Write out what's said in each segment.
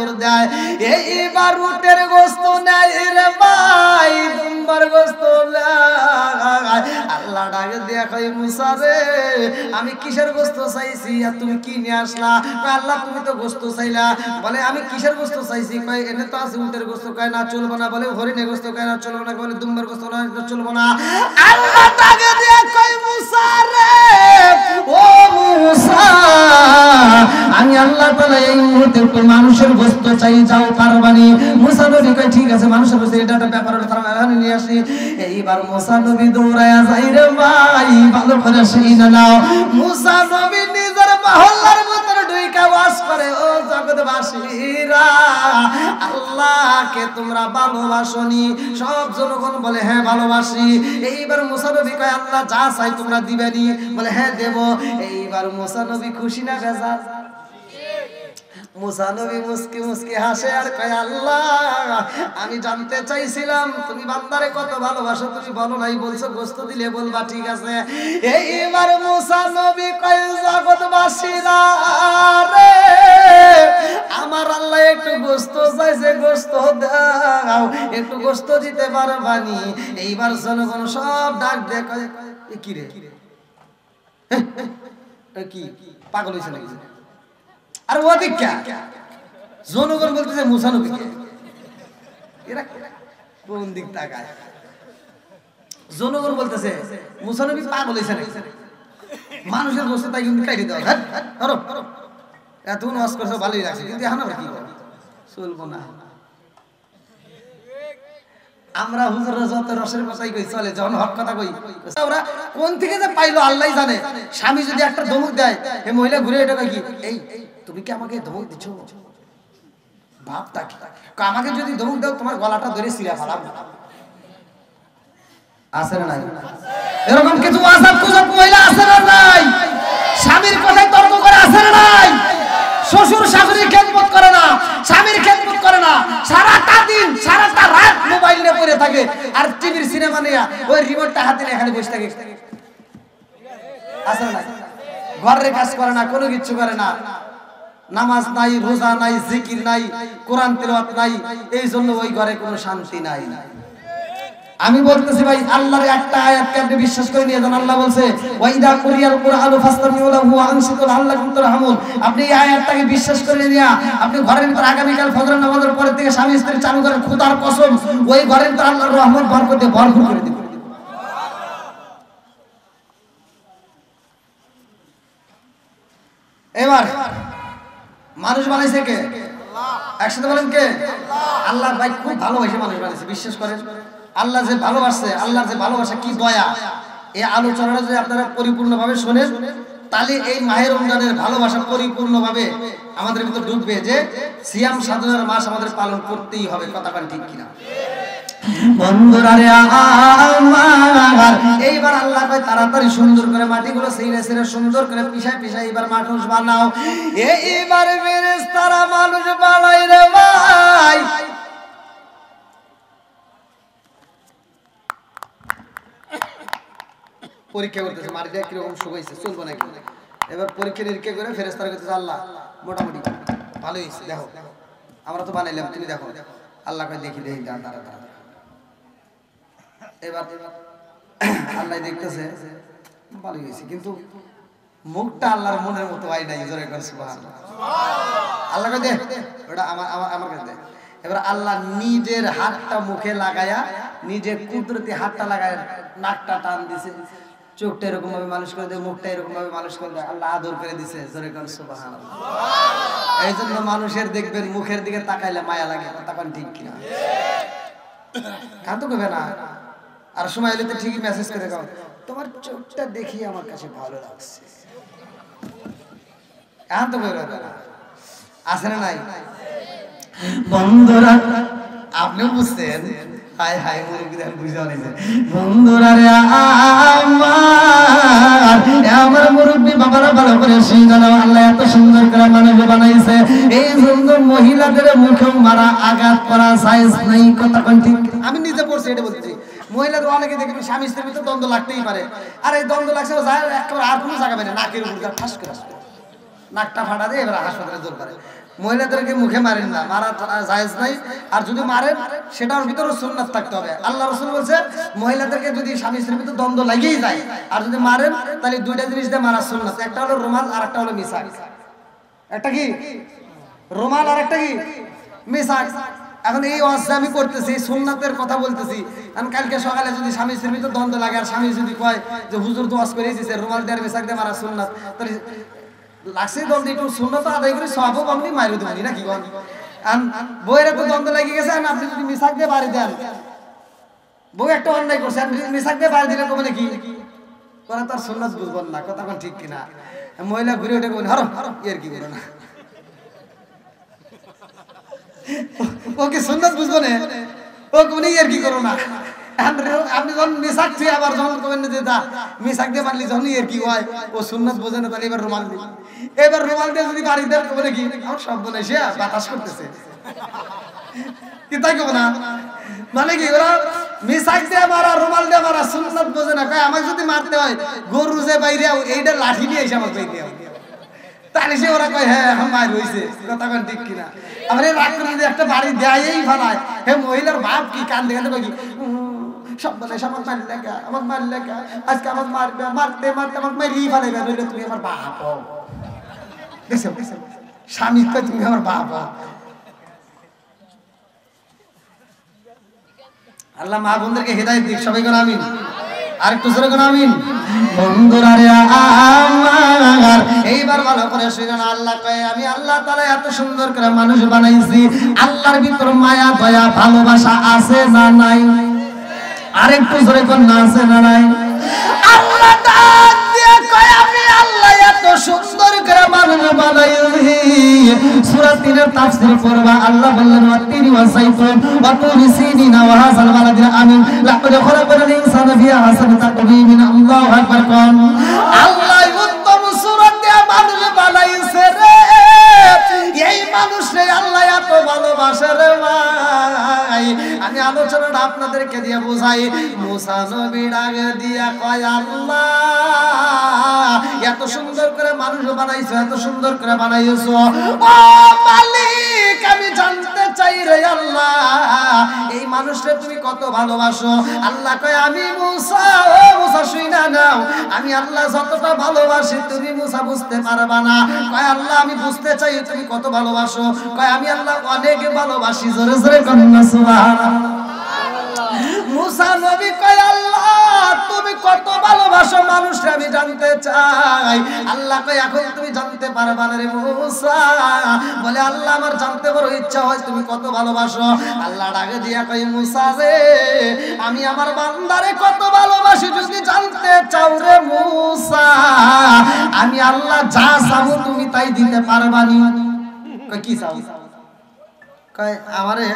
দৌড় দেয়। এইবার উটের গোস্ত নেয় রে ভাই, দুম্বার গোস্ত নেয়। আল্লাহ ডাকে দিয়ে কই মুসা রে আমি কিসের গোস্ত চাইছি আর তুমি কি নিয়ে আসলা? আল্লাহ তুমি তো গোস্ত চাইলা। বলে আমি কিসের গোস্ত চাইছি? কয় এনে তো আছে উটের গোস্ত। কয় না চলবো না। বলে হরিণের গোস্ত। কয় না চলবো না। বলে দুম্বার গোস্ত না চলবো না। আল্লাহ ডাকে দিয়ে কই মুসা রে ও মুসা আমি আল্লাহ তাআলা এই মুহূর্তে মানুষের গোস্ত চাই, যাও পারবানি? মুসা নবী কয় ঠিক আছে মানুষের গোস্ত এটা একটা ব্যাপার হলো, তারা এখানে নিয়ে আসি। এইবার মুসা নবী দৌড়ায়া যাই রে ভাই, ভালো করে শুনে নাও। মুসা নবী নিজের মহল্লার ভিতরে ঢুইকা ওয়াজ করে, ও জগৎবাসীরা আল্লাহকে তোমরা ভালোবাসোনি? সব জনগণ বলে হ্যাঁ ভালোবাসি। এইবার মুসা নবী কয় আল্লাহ যা চাই তোমরা দিবেনি? বলে হ্যাঁ দেব। এইবার মুসা নবী খুশি না বেজার? মুসা নবী মুস্কি মুস্কি হাসে আর কয় আল্লাহ আমি জানতে চাইছিলাম তুমি বান্দারে কত ভালোবাসো, তুমি বলো নাই, বলছো গোস্ত দিলে বলবা ঠিক আছে। এইবার মুসা নবী কয় জগৎবাসীরা রে আমার আল্লাহ একটু গোস্ত চাইছে, গোস্ত দাও, একটু গোস্ত দিতে পারবানি? এইবার জনগণ সব ডাক দিয়ে কয় এ কি রে, কি পাগল হইছে নাকি? আর ওদিক জনগণ বলতেছে মুসা নবী এরা কোন দিক তাকায়? জনগণ বলতেছে মুসা নবী পাগল হইছে নাকি? মানুষের গোস্ত তাই কিন্তু কাটি দাও। ধরো এতক্ষণ ওয়াজ করছো ভালোই লাগছে, কিন্তু এখন আমরা কি করব? চলবো না। আমরা হুজুররা যত রসের কথাই কই চলে, যখন হক কথা কই ওরা কোন থেকে যে পাইলো আল্লাহই জানে। স্বামী যদি একটা ধমক দেয়, এই মহিলা ঘুরে এটা কয় কি, এই তুমি কি আমাকে ধমক দিচ্ছ? ভাবটা কি? আমাকে যদি ধমক দাও তোমার গলাটা ধরে ছিঁড়ে ফেলাবো। আছে না নাই এরকম কিছু আযাব কুযাব মহিলা? আছে না নাই? স্বামীর কথায় তর্ক করে? আছে না নাই? শ্বশুর শাশুড়ির খেদমত করে না, স্বামীর খেদমত করে না, সারাটা দিন সারাটা রাত মোবাইল নিয়ে পড়ে থাকে আর টিভির সিনেমা নিয়ে ওই রিমোটটা হাতে নিয়ে এখানে বসে থাকে। আছে না নাই? ঘরের কাজ করে না, কোনো কিছু করে না, নামাজ নাই, রোজা নাই, জিকির নাই, কোরআন তেলাওয়াত নাই, এই জন্য ওই ঘরে কোনো শান্তি নাই। আমি বলতেছি ভাই আল্লাহর একটা আয়াতকে আপনি বিশ্বাস করে নিয়ে যান। আল্লাহ বলছে ওয়াইদা কুরিয়াল কুরআনু ফাসতামিউ লাহু ওয়া আনসিতু লাআল্লাকুম তুরহামুন। আপনি এই আয়াতটাকে বিশ্বাস করে নিয়ে আপনি ঘরের ভিতর আগামীকাল ফজর নামাজের পরে থেকে স্বামী স্ত্রী চালু করেন, খোদার কসম ওই ঘরের ভিতর আল্লাহর রহমত বরকতে ভরপুর করে দিবেন। এবার মানুষ বানাইছে কে? একসাথে বলেন কে? আল্লাহ। ভাই খুব ভালোবাসে মানুষ বানাইছে, বিশ্বাস করেন। আল্লাহ যে ভালোবাসে, আল্লাহর যে ভালোবাসা কি দয়া, এই আলোচনাটা যদি আপনারা পরিপূর্ণভাবে শোনেন তাহলে এই মাহে রমজানের ভালোবাসা পরিপূর্ণভাবে আমাদের ভিতর ঢুকবে যে সিয়াম সাধনার মাস আমাদের পালন করতেই হবে। কথাটা ঠিক কিনা বন্ধুরা রে আমার? এইবার আল্লাহ কয় তাড়াতাড়ি সুন্দর করে মাটিগুলো সেইরে সেইরে সুন্দর করে পিছায় পিছায় এবার মানুষ বানাও। এইবার ফেরেশতারা মানুষ বানাই রে ভাই। পরীক্ষা করতেছে মাটিটা কিরকম শুকাইছে, চলবো নাকি? এবার পরীক্ষা নিরীক্ষা করে ফেরেশতারা করতেছে আল্লাহ মোটামুটি ভালোই হয়েছে, দেখো আমরা তো বানাইলাম, তুমি দেখো। আল্লাহ কয় দেখি দেখি দাঁড়া দাঁড়া। এবার আল্লাহ দেখতেছে ভালো হয়েছে, কিন্তু মুখটা আল্লাহর মনের মতো হয় নাই। জোরে করে সুবহানাল্লাহ। আল্লাহ কয় দে ওটা আমার কাছে দে। এবার আল্লাহ নিজের হাতটা মুখে লাগায়া, নিজের কুদরতি হাতটা লাগায় নাকটা টান দিছে, চোখটা এরকম ভাবে মালিশ করে দেয়, মুখটা এরকম ভাবে মালিশ করে দেয়, আল্লাহ আদর করে দিছে। জোরে করে সুবহানাল্লাহ। এই জন্য মানুষের দেখবেন মুখের দিকে তাকাইলে মায়া লাগে। তখন ঠিক কিনা? কাঁদো কবে না? আর সময় এলে তো ঠিকই মেসেজ করে দাও তোমার চোখটা দেখি আমার কাছে ভালো লাগছে। এখন তো বের হবে না, আছে না নাই? বন্ধুরা আপনিও বুঝছেন, হাই হাই মুরব্বীরা বুঝে অনেছে। বন্ধুরা রে আমার মুরব্বী বাবারা ভালো করে শুনে নাও, আল্লাহ এত সুন্দর করে মানুষ বানাইছে, এই সুন্দর মহিলাদের মুখে মারা আঘাত করা সাইজ নাই। কথা কোন ঠিক? আমি নিজে পড়ছি, এটা বলছি। মহিলাদের অনেকে দেখবেন স্বামী স্ত্রীর ভিতরে দ্বন্দ্ব লাগতেই পারে, আর এই দ্বন্দ্ব লাগছে একেবারে আর কোনো জায়গা পায় না, নাকের উপর ঠাস করে নাকটা ফাটা দিয়ে এবার হাসপাতালে জোর করে। মহিলাদেরকে মুখে মারেন না, মারা জায়েজ নাই। আর যদি মারেন সেটার ভিতরে সুন্নাত থাকতে হবে। আল্লাহ রাসূল বলেছে মহিলাদেরকে যদি স্বামী স্ত্রীর ভিতরে দ্বন্দ্ব লাগেই যায় আর যদি মারেন তাহলে দুইটা জিনিস দিয়ে মারা সুন্নাত, একটা হলো রুমাল আর একটা হলো মিসাক। একটা কি রুমাল আর একটা কি মিসাক। এখন এই ওয়াজ আমি করতেছি সুন্নাতের কথা বলতেছি, কারণ কালকে সকালে যদি স্বামী স্ত্রীর ভিতরে দ্বন্দ্ব লাগে আর স্বামী যদি কয় যে হুজুর তো ওয়াজ করে দিয়েছে রুমাল দিয়ে মিসাক দিয়ে মারা সুন্নাত, তাহলে লাগছে দ্বন্দ্ব একটু সুন্নাত আদায় করে সবও আপনি মারিয়ে দেবেন নাকি বল। বইয়ের তো দ্বন্দ্ব লেগে গেছে, আপনি যদি মিসাক দিয়ে বাড়ি দেন, বউ একটা অন্যায় করছে মিসাক দিয়ে বাড়ি দিলে কবে কি করে তার সুন্নাত বুঝবেন না, কথা কোন ঠিক কিনা। মহিলা ঘুরে উঠে বলেন হরো এর কি করো না, ওকে সুন্নাত বুঝবো না, ও কোন এর কি করো না। আপনি যখন মিসাক ছুঁয়ে আবার যখন কবেন যে দা মিসাক দিয়ে মারলি যখন এর কি হয়, ও সুন্নাত বোঝে না, তাহলে এবার রুমাল দিই, এবার রুমাল দিয়ে যদি বাড়ি দেন কবে কি আমার সব বলে সে বাতাস করতেছে কি তাই কবে না, মানে কি ওরা মিসাক দিয়ে মারা রুমাল দিয়ে মারা সুন্নাত বোঝে না। কয় আমাকে যদি মারতে হয় গরু যে বাইরে এইটা লাঠি নিয়ে এসে আমার বাইরে তাহলে সে ওরা কয় হ্যাঁ এখন মার হয়েছে, কথা কোন ঠিক কিনা। আমার এই রাগ করে যদি একটা বাড়ি দেয়ই ফেলায়, হে মহিলার বাপ কি কান দেখে কয় কি সব বলে আমার মার লেখা আমার মার লেখা আজকে আমার মারবে, মারতে মারতে আমার মারিয়ে ফেলাইবে, নইলে তুমি আমার বাপ হও। স্বামী কয় তুমি আমার বাপ হও। আল্লাহ মা বোনদেরকে হেদায়েত দিক, সবাই কোন আমিন, আরেকটু জোরে কোন আমিন। বন্ধুরা রে আমার এইবার ভালো করে শুনুন, আল্লাহ কয় আমি আল্লাহ তাআলা এত সুন্দর করে মানুষ বানাইছি, আল্লাহর ভিতর মায়া দয়া ভালোবাসা আছে না নাই? আরেকটু জোরে কোন না আছে না নাই? আল্লাহ ডাক দিয়ে কয় আমি আল্লাহ এত সুন্দর করে মানুষ বানাইছি। সূরা ৩ এর তাফসীর পড়বা, আল্লাহ বললেন ওয়াতিনি ওয়াসাইতুন ওয়া তুরি সিনিনা ওয়া হাযাল বালাদিল আমিন লাকাদ খলাকাল ইনসানা ফি আহসানি তাকওয়িম। আল্লাহু আকবার কোন। আল্লাহ উত্তম সূরত দিয়ে মানুষ বানাইছে রে, এই মানুষরে আল্লাহ এত ভালোবাসে রে ভাই। আমি আলোচনাটা আপনাদেরকে দিয়ে বোঝাই। মুসা নবী ডাক দিয়া কয় আল্লাহ এত সুন্দর করে মানুষ বানাইছো, এত সুন্দর করে বানাইছো, ও মালিক আমি জানতে চাই রে আল্লাহ এই মানুষটা তুমি কত ভালোবাসো। আল্লাহ কয় আমি মুসা, ও মুসা শুইনা নাও, আমি আল্লাহ যতটা ভালোবাসি তুমি মুসা বুঝতে পারবা না। কয় আল্লাহ আমি বুঝতে চাই তুমি কত ভালোবাসো। কয় আমি আল্লাহ অনেক ভালোবাসি, জোরে জোরে কন্না সুবহানাল্লাহ। মুসা নবী কয় আল্লাহ তুমি কত ভালোবাসো মানুষকে আমি জানতে চাই। আল্লাহ কয় এখন তুমি জানতে পারবা না রে মুসা। বলে আল্লাহ আমার জানতে বড় ইচ্ছা হয় তুমি কত ভালোবাসো। আল্লাহ ডাকে দিয়া কয় মুসা রে আমি আমার বান্দারে কত ভালোবাসি যদি জানতে চাও রে মুসা, আমি আল্লাহ যা চাবো তুমি তাই দিতে পারবা নি। কয় কি চাও? কয় আমারে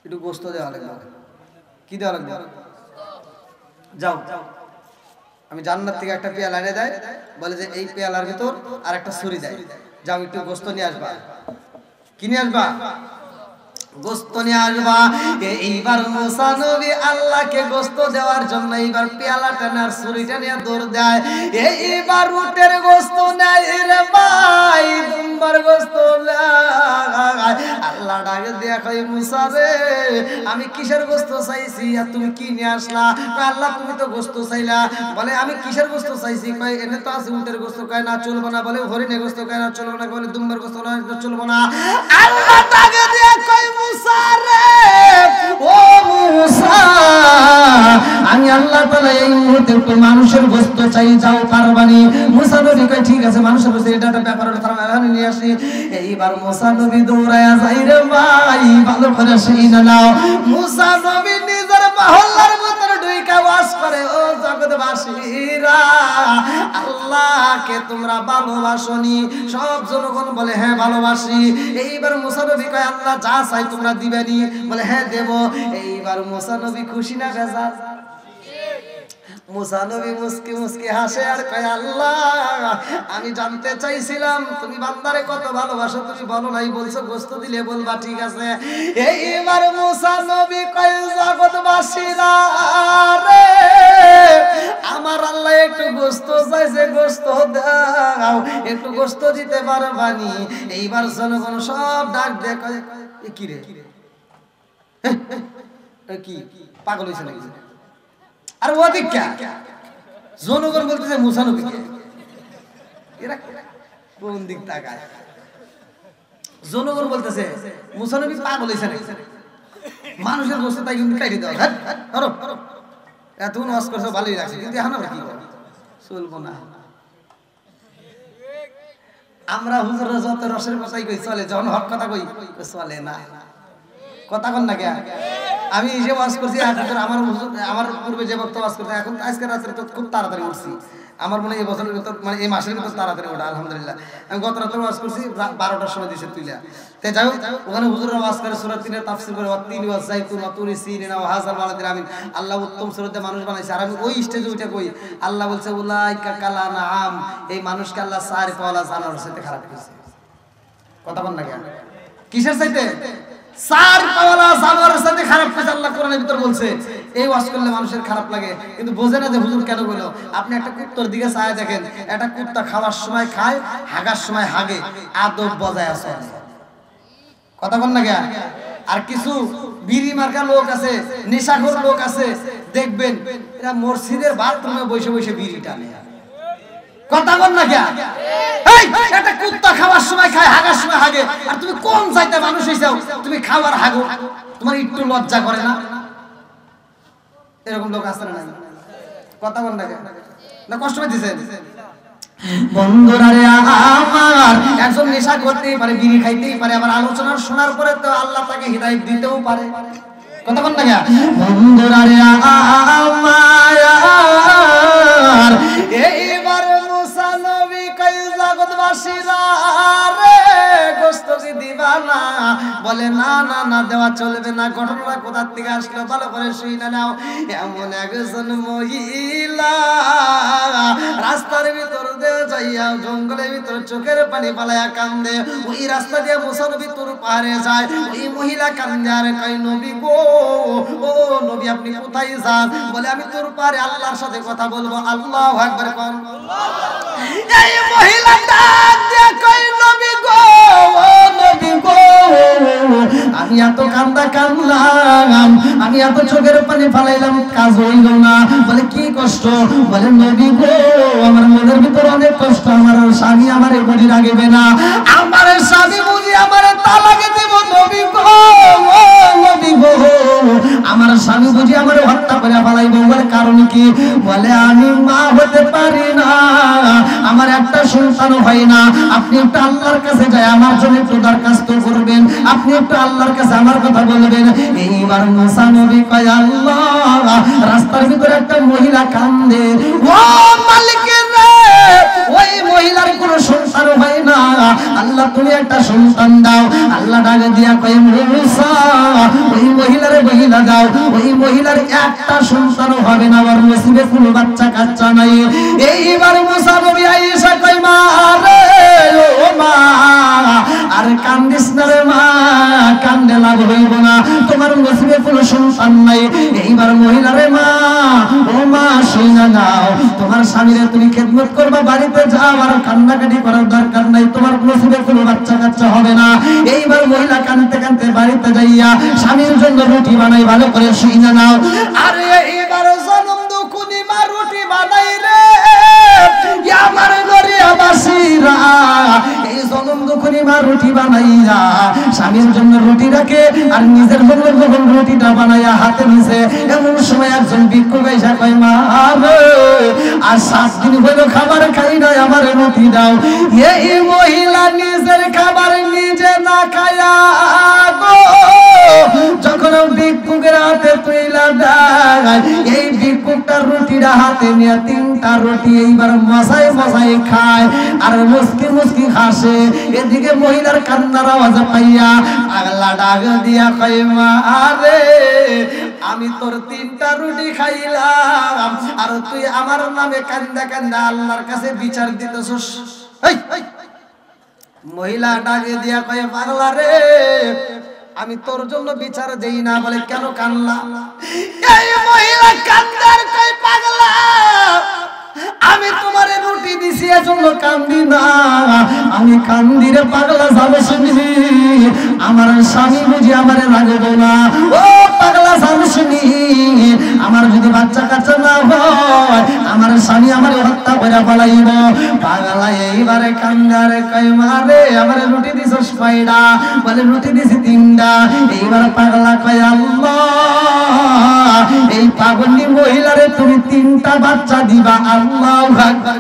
একটু গোস্ত দেওয়া লাগবে। কি দেওয়া লাগবে? যাও আমি জান্নাত থেকে একটা পেয়ালা এনে দেয়, বলে যে এই পেয়ালার ভিতর আর একটা ছুরি দেয়, যাও একটু গোস্ত নিয়ে আসবা। কি নিয়ে আসবা? গোস্ত নিয়ে আসবা। এইবার মুসা নবী আল্লাহকে গোস্ত দেওয়ার জন্য এইবার পেয়ালাটা আর ছুরিটা নিয়ে দৌড় দেয়। এইবার উটের গোস্ত নেয় রে ভাই, দুম্বার গোস্ত নেয়। আল্লাহ ডাকে দিয়া কয় মুসা রে আমি কিসের গোস্ত চাইছি আর তুমি কি নিয়ে আসলা? আল্লাহ তুমি তো গোস্ত চাইলা। বলে আমি কিসের গোস্ত চাইছি? কয় এনে তো আছে উটের গোস্ত। কয় না চলবো না। বলে হরিণের গোস্ত। কয় না চলবো না। বলে দুম্বার গোস্ত না চলবো না। আল্লাহ ডাকে দিয়া কয় মুসা রে ও মুসা আমি আল্লাহ তাআলা এই মুহূর্তে একটু মানুষের গোস্ত চাই, যাও পারবানি? মুসা নবী কয় ঠিক আছে মানুষের গোস্ত এটা একটা ব্যাপার হলো, তারা এখানে নিয়ে আসি। এইবার মুসা নবী দৌড়ায়া যাই রে ভাই, ভালো করে সেই না নাও। মুসা নবী নিজের মহল্লার ভিতরে ঢুইকা ওয়াজ করে ও জগৎবাসীরা আল্লাহকে তোমরা ভালোবাসোনি? সব জনগণ বলে হ্যাঁ ভালোবাসি। এইবার মুসা নবী কয় আল্লাহ যা চাই তোমরা দিবেনি? বলে হ্যাঁ দেব। এইবার মুসা নবী খুশি না বেজার? মুসা নবী মুস্কি মুস্কি হাসে আর কয় আল্লাহ আমি জানতে চাইছিলাম তুমি বান্দারে কত ভালোবাসো, তুমি বলো নাই, বলছো গোস্ত দিলে বলবা ঠিক আছে। এইবার মুসা নবী কয় জগৎবাসীরা রে আমার আল্লাহ একটু গোস্ত চাইছে, গোস্ত দাও, একটু গোস্ত দিতে পারবানি? এইবার জনগণ সব ডাক দিয়ে কয় কি রে, কি পাগল হয়েছে নাকি? আর ওদিক জনগণ বলতেছে মুসা নবী, এরা কোন দিক তাকায়? জনগণ বলতেছে মুসা নবী পাগল হয়েছে নাকি? মানুষের গোস্ত তাই কিন্তু খাইতে দেওয়া, এতক্ষণ ওয়াজ করছো ভালোই লাগছে, কিন্তু এখন আমরা কি করবো? চলবো না। আমরা হুজুররা যত রসের কথাই কই চলে, যখন হক কথা কই চলে না। কথা কন না কে? আমি যে ওয়াজ করছি আমার পূর্বে যে বক্তব্য ওয়াজ করতে, এখন আজকে রাত্রে তো খুব তাড়াতাড়ি উঠছি। আমার মনে হয় এই বছরের ভিতর, মানে এই মাসের ভিতর তাড়াতাড়ি ওঠা, আলহামদুলিল্লাহ। আমি গত রাত্রে ওয়াজ করছি 12টার সময় দিছে তুইলা। তাই যাই হোক, ওখানে হুজুররা ওয়াজ করে সূরা 3-এর তাফসীর করে, ওয়াত-তিন ওয়াজ-যাইতুন ওয়া-তুরি সিনিন ওয়া হাযাল বালাদিল আমিন। আল্লাহ উত্তম সুরতে মানুষ বানাইছে। আর আমি ওই স্টেজে উঠে কই, আল্লাহ বলছে উলাইকা কাল আনআম, এই মানুষকে আল্লাহ চার পাওয়ালা জানোয়ারের সাথে খারাপ করেছে। কথা বল না কেন? কিসের চাইতে? চার পাওয়ালা জানোয়ারের সাথে খারাপ করেছে আল্লাহ কোরআনের ভিতর বলছে। এই ওয়াজ করলে মানুষের খারাপ লাগে, কিন্তু বোঝে না যে হুজুর কেন বললো। আপনি একটা কুত্তার দিকে চায় দেখেন, একটা কুত্তা খাওয়ার সময় খায়, হাগার সময় হাগে, আদব বজায় আছে। কথা বল না কেন? আর কিছু বিড়ি মার্কা লোক আছে, নেশাখোর লোক আছে, দেখবেন এরা মসজিদের বাথরুমে বসে বসে বিড়ি টানে। কথা বল না কেন? এই একটা কুত্তা খাওয়ার সময় খায়, হাগার সময় হাগে, আর তুমি কোন চাইতে মানুষ হইছাও তুমি খাওয়ার হাগো? তোমার একটু লজ্জা করে না? এরকম লোক আছে না? কথা বল না কেন? না কষ্ট পাইতেছেন? বন্ধুরা রে আমার, একজন নেশা করতেই পারে, বিড়ি খাইতেই পারে, আবার আলোচনা শোনার পরে তো আল্লাহ তাকে হিদায়াত দিতেও পারে। কথা বল না কেন? বন্ধুরা রে আমার, এইবার মুসা নবী কই জগৎবাসীরা রে গোস্ত কি দিবা না? বলে না না না, দেওয়া চলবে না। ঘটনাটা কোথা থেকে আসলো ভালো করে শুনে নাও। এমন একজন মহিলা রাস্তার ভিতর দিয়ে যাইয়া জঙ্গলের ভিতর চোখের পানি পালাইয়া কান্দে। ওই রাস্তা দিয়ে মুসা নবী তোর পাহাড়ে যায়। ওই মহিলা কান্দে আর কয় নবী গো, ও নবী আপনি কোথায় যান? বলে আমি তোর পাহাড়ে আল্লাহর সাথে কথা বলবো। আল্লাহু আকবার কোন। এই মহিলা ডাক দিয়ে কয় নবী গো, ও নবী গো, আমি এত কান্দা কান্দলাম, আমি এত চোখের পানি ফালাইলাম, কাজ হইল না। বলে কি কষ্ট? বলে নবী গো, আমার মনের ভিতর অনেক কষ্ট। আমার স্বামী আমারে বুঝি রাখবে না, আমার স্বামী বুঝি আমারে তালাক দিব। নবী গো, ও নবী গো, আমার স্বামী বুঝি আমারে হত্যা করে ফেলাইব। বলে কারণ কি? বলে আমি মা হতে পারি না, আমার একটা সন্তান হয় না। আপনি একটু আল্লাহর কাছে যায় আমার জন্য একটু দরখাস্ত করবেন, আপনি একটু আল্লাহর কাছে আমার কথা বলবেন। এইবার মুসা নবী কয় আল্লাহ, রাস্তার ভিতরে একটা মহিলা কান্দে, ও মালিকের রে, ওই মহিলার কোনো সন্তান হয় না, আল্লাহ তুমি একটা সন্তান দাও। আল্লাহ ডাক দিয়া কয় মুসা, ওই মহিলারে মহিলা দাও, ওই মহিলার একটা সন্তানও হবে না, ওর নসিবে কোনো বাচ্চা কাচ্চা নাই। এইবার মুসা নবী আয়েশা কয় মা রে, ও মা, আরে কান্দিস না রে মা, কান্দে লাভ হইব না, তোমার নসিবে কোনো সন্তান নাই। এইবার মহিলারে মা, ও মা শুইনা নাও, তোমার স্বামীরে তুমি খেদমত করবা, বাড়িতে যাও, আর কান্নাকাটি করার দরকার নাই, তোমার নসিবে কোনো বাচ্চা কাচ্চা হবে না। এইবার মহিলা কাঁদতে কাঁদতে বাড়িতে যাইয়া স্বামীর জন্য রুটি বানাই, ভালো করে শুইনা নাও। আরে এইবার জনম দুখুনি মা রুটি বানাই রে, আমার নরিয়াবাসীরা, এই জনম দুখুনি মা রুটি বানাইয়া স্বামীর জন্য রুটি রাখে, আর নিজের জন্য যখন রুটিটা বানাইয়া হাতে নিছে, এমন সময় একজন ভিক্ষুক এসে কয় মা রে, আর 7 দিন হলো খাবার খাই নাই, আমার রুটি দাও। এই মহিলা নিজের খাবার নিজে না খায়া গো, যখন ভিক্ষুকের হাতে তুইলা দেয়, এই ভিক্ষুকটার রুটিটা হাতে নিয়ে 3টা রুটি এইবার মশাই মশাই খায়, আর মুসকি মুসকি হাসে। এদিকে মহিলার কান্নার আওয়াজ পাইয়া পাগলা ডাক দিয়া কয় মা রে, আমি তোর 3টা রুটি খাইলাম, আর তুই আমার নামে কান্দা কান্দা আল্লাহর কাছে বিচার দিতেছস। মহিলা ডাকে দিয়া কয় পাগলা রে, আমি তোর জন্য বিচার দেই না। বলে কেন কান্না? এই মহিলা কান্দার কই পাগলা, আমি তোমার রুটি দিছি এজন্য কান্দি না, আমি কান্দি রে পাগলা যাবে শুনি আমার স্বামী বুঝি আমারে লাগবে না। ও পাগলা যাবে শুনি আমার যদি বাচ্চা কাচ্চা না হয় আমার স্বামী আমারে হত্যা করে ফেলাইব। পাগলা এইবারে কান্দারে কই মারে আমারে রুটি দিছস কয়টা? বলে রুটি দিছি 3টা। এইবার পাগলা কই আল্লাহ এই পাগলি মহিলারে তুমি 3টা বাচ্চা দিবা। আল্লাহু আকবার।